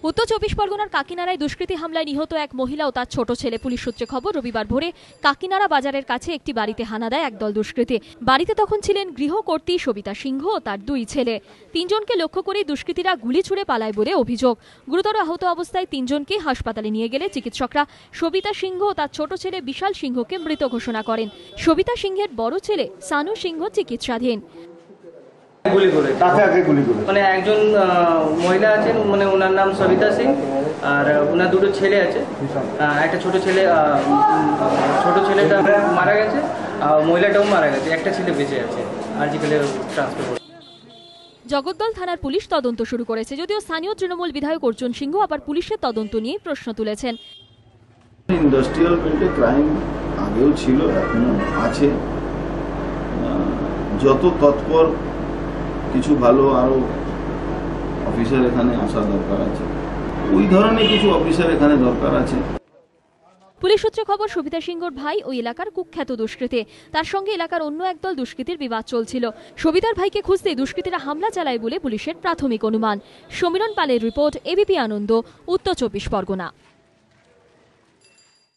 উত্তর চব্বিশ পরগনার কাকিনাড়ায় দুষ্কৃতী হামলায় নিহত এক মহিলা ও তার ছোট ছেলে। পুলিশ সূত্রে খবর, রবিবার ভোরে কাকিনাড়া বাজারের কাছে একটি বাড়িতে হানা দেয় একদল দুষ্কৃতী। বাড়িতে তখন ছিলেন গৃহকর্ত্রী সবিতা সিংহ ও তার দুই ছেলে। তিনজনকে লক্ষ্য করে দুষ্কৃতীরা গুলি ছুড়ে পালায় বলে অভিযোগ। গুরুতর আহত অবস্থায় তিনজনকে হাসপাতালে নিয়ে গেলে চিকিৎসকরা সবিতা সিংহ ও তার ছোট ছেলে বিশাল সিংহকে মৃত ঘোষণা করেন। সবিতা সিংহের বড় ছেলে সানু সিংহ চিকিৎসাধীন। গুলি করে মানে একজন মহিলা আছেন, মানে ওনার নাম সবিতা সিং, আর ওনার দুটো ছেলে আছে। একটা ছোট ছেলেটা মারা গেছে, আর মহিলাটাও মারা গেছে। একটা ছেলে বেঁচে আছে, আরজিকেলে ট্রান্সফার করেছে। জগদ্দল থানার পুলিশ তদন্ত শুরু করেছে, যদিও স্থানীয় তৃণমূল বিধায়ক অর্জুন সিংহ আবার পুলিশের তদন্ত নিয়ে প্রশ্ন তুলেছেন। ইন্ডাস্ট্রিয়াল বেল্টে ক্রাইম আগেও ছিল, এখনো আছে। যত তৎপর কিছু ভালো আরো অফিসার এখানে আসা দরকার আছে, ওই ধরনের কিছু অফিসার এখানে দরকার আছে। পুলিশ সূত্রে খবর, সবিতা সিংহর ভাই ওই এলাকার কুখ্যাত দুষ্কৃতী। তার সঙ্গে এলাকার অন্য একদল দুষ্কৃতীর বিবাদ চলছিল। সবিতার ভাইকে খুঁজতে দুষ্কৃতীরা হামলা চালায় বলে পুলিশের প্রাথমিক অনুমান। সমীরণ পালের রিপোর্ট, এবিপি আনন্দ, উত্তর চব্বিশ পরগনা।